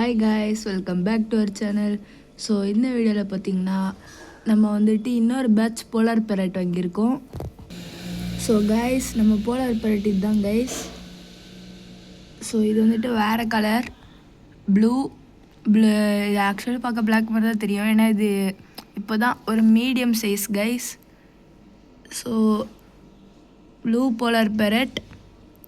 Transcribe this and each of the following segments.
Hi guys, welcome back to our channel. So இந்த வீடியோவில் பார்த்திங்கன்னா நம்ம வந்துட்டு இன்னொரு பேட்ச் போலார் பேரட் வாங்கியிருக்கோம். ஸோ காய்ஸ், நம்ம போலார் பேரட் இதுதான் கைஸ். ஸோ இது வந்துட்டு வேறு கலர் ப்ளூ இது ஆக்சுவலி பார்க்க பிளாக் மாதிரி தான் தெரியும், ஏன்னா இது இப்போ தான் ஒரு medium size guys. So blue polar parrot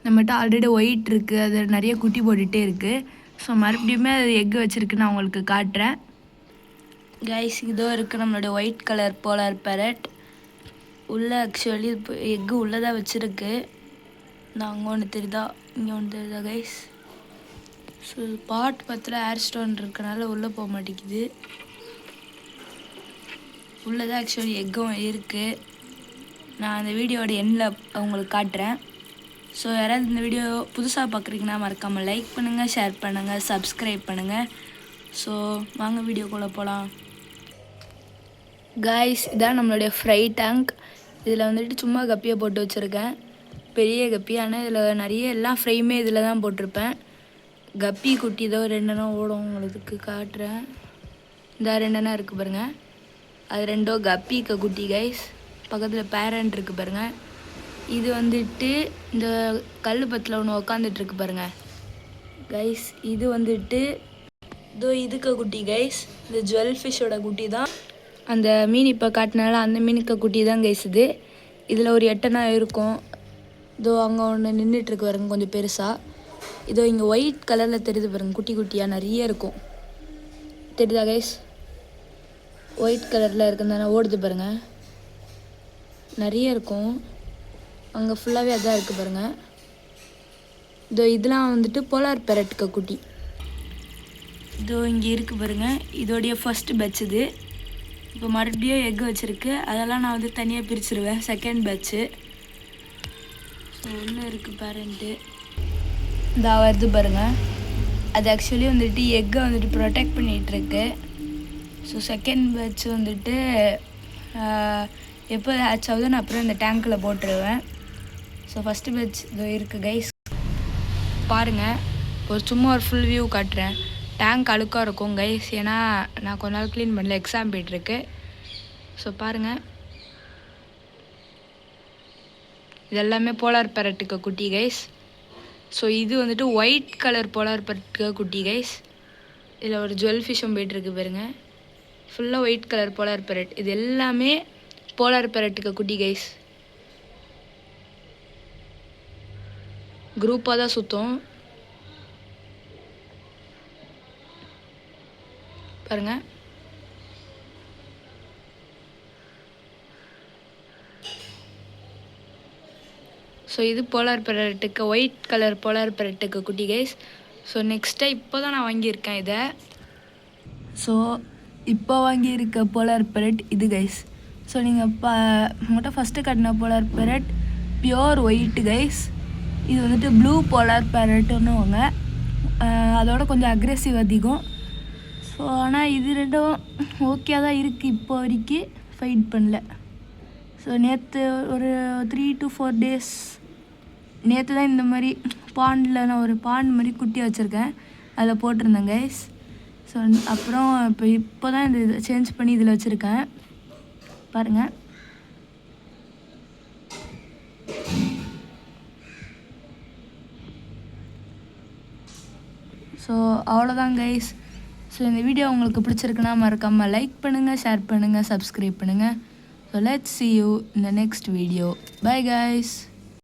நம்மகிட்ட ஆல்ரெடி ஒயிட் இருக்குது, அது நிறைய குட்டி போட்டுகிட்டே இருக்குது. ஸோ மறுபடியுமே அது எக்கு வச்சுருக்கு, நான் உங்களுக்கு காட்டுறேன் கைஸ். இதோ இருக்குது நம்மளோட ஒயிட் கலர் போலார் பேரட். உள்ளே ஆக்சுவலி இப்போ எக்கு உள்ளே தான் வச்சுருக்கு. நான் அங்கே ஒன்று தெரியுதா, இங்கே ஒன்று தெரியுதா கைஸ். ஸோ பாட் பத்தில் ஏர் ஸ்டோன் இருக்கனால உள்ளே போக மாட்டேங்குது. உள்ளே தான் ஆக்சுவலி எக்கும் இருக்குது. நான் அந்த வீடியோட எண்ணில் உங்களுக்கு காட்டுறேன். ஸோ யாராவது இந்த வீடியோ புதுசாக பார்க்குறீங்கன்னா மறக்காமல் லைக் பண்ணுங்கள், ஷேர் பண்ணுங்கள், சப்ஸ்கிரைப் பண்ணுங்கள். ஸோ வாங்க வீடியோக்குள்ளே போகலாம் காய்ஸ். இதான் நம்மளுடைய ஃப்ரை டேங்க். இதில் வந்துட்டு சும்மா கப்பியை போட்டு வச்சுருக்கேன், பெரிய கப்பி. ஆனால் இதில் நிறைய எல்லாம் ஃப்ரைமே இதில் தான் போட்டிருப்பேன். கப்பி குட்டி ஏதோ ரெண்டெண்ணா ஓடும், உங்களுக்கு காட்டுறேன். இந்த ரெண்டெண்ணா இருக்குது பாருங்கள், அது ரெண்டோ கப்பிக்க குட்டி கைஸ். பக்கத்தில் பேரண்ட் இருக்குது பாருங்கள். இது வந்துட்டு இந்த கல் பத்தில் ஒன்று உக்காந்துட்டுருக்கு பாருங்கள் கைஸ். இது வந்துட்டு இதோ இதுக்கு குட்டி கைஸ். இந்த ஜுவல் ஃபிஷ்ஷோட குட்டி தான். அந்த மீன் இப்போ காட்டினால அந்த மீனுக்கு குட்டி தான் கைஸ் இது. இதில் ஒரு 8 இருக்கும். இதோ அங்கே ஒன்று நின்றுட்டுருக்கு பாருங்க, கொஞ்சம் பெருசாக. இதோ இங்கே ஒயிட் கலரில் தெரியுது பாருங்கள், குட்டி குட்டியாக நிறைய இருக்கும். தெரியுதா கைஸ்? ஒயிட் கலரில் இருக்குதுதானே ஓடுது பாருங்கள், நிறைய இருக்கும். அங்கே ஃபுல்லாகவே அதான் இருக்குது பாருங்கள். இதோ இதெல்லாம் வந்துட்டு போலார் பேரட்டுக்கு குட்டி. இதோ இங்கே இருக்குது பாருங்கள், இதோடைய ஃபஸ்ட்டு பேட்ச் இது. இப்போ மறுபடியும் எக்கு வச்சுருக்கு, அதெல்லாம் நான் வந்து தனியாக பிரிச்சுருவேன். Second patch. ஸோ ஒன்று இருக்குது பேரண்ட்டு, இந்த வருது பாருங்கள். அது ஆக்சுவலி வந்துட்டு எக்கை வந்துட்டு ப்ரொடெக்ட் பண்ணிகிட்ருக்கு. ஸோ செகண்ட் பேட்ச் வந்துட்டு எப்போ ஹேட்ச் ஆகுது நான் அப்புறம் இந்த டேங்க்கில் போட்டுருவேன். ஸோ ஃபஸ்ட்டு பேட்ச் இதோ இருக்குது கைஸ். பாருங்கள், சும்மா ஒரு ஃபுல் வியூ காட்டுறேன். டேங்க் அழுக்காக இருக்கும் கைஸ், ஏன்னா நான் கொஞ்ச நாள் க்ளீன் பண்ணல, எக்ஸாம் போய்ட்டுருக்கு. ஸோ பாருங்கள், இது எல்லாமே போலார் பேரட்டுக்கு குட்டி கைஸ். ஸோ இது வந்துட்டு ஒயிட் கலர் போலார் பேரட்டுக்கு குட்டி கைஸ். இதில் ஒரு ஜுவல் ஃபிஷ்ஷும் போய்ட்டுருக்கு பாருங்க, ஃபுல்லாக ஒயிட் கலர் போலார் பேரட். இது எல்லாமே போலார் பேரட்டுக்கு குட்டி கைஸ். குரூப்பாக தான் சுற்றும் பாருங்கள். ஸோ இது போலார் பேரட்டுக்கு ஒயிட் கலர் போலார் பேரட்டுக்கு குட்டி கைஸ். ஸோ நெக்ஸ்ட்டாக இப்போ தான் நான் வாங்கியிருக்கேன் இதை. ஸோ இப்போ வாங்கியிருக்க போலார் பேரட் இது கைஸ். ஸோ நீங்கள் உங்கள்கிட்ட ஃபஸ்ட்டு காட்டின polar parrot pure white guys. இது வந்துட்டு ப்ளூ போலார் பேரட்டுன்னுவாங்க, அதோட கொஞ்சம் அக்ரெசிவ் அதிகம். ஸோ ஆனால் இது ரெண்டும் ஓகே தான் இருக்குது, இப்போ வரைக்கும் ஃபைட் பண்ணல. ஸோ நேற்று ஒரு 3 to 4 days நேற்று தான் இந்த மாதிரி பாண்டில் நான் ஒரு பாண்ட் மாதிரி குட்டியாக வச்சுருக்கேன், அதில் போட்டிருந்தேன் கைஸ். ஸோ அப்புறம் இப்போ தான் இந்த சேஞ்ச் பண்ணி இதில் வச்சுருக்கேன் பாருங்கள். ஸோ அவ்வளோதான் கைஸ். ஸோ இந்த வீடியோ உங்களுக்கு பிடிச்சிருக்குன்னா மறக்காமல் லைக் பண்ணுங்கள், ஷேர் பண்ணுங்கள், சப்ஸ்கிரைப் பண்ணுங்கள். So let's see you in the next video. Bye guys.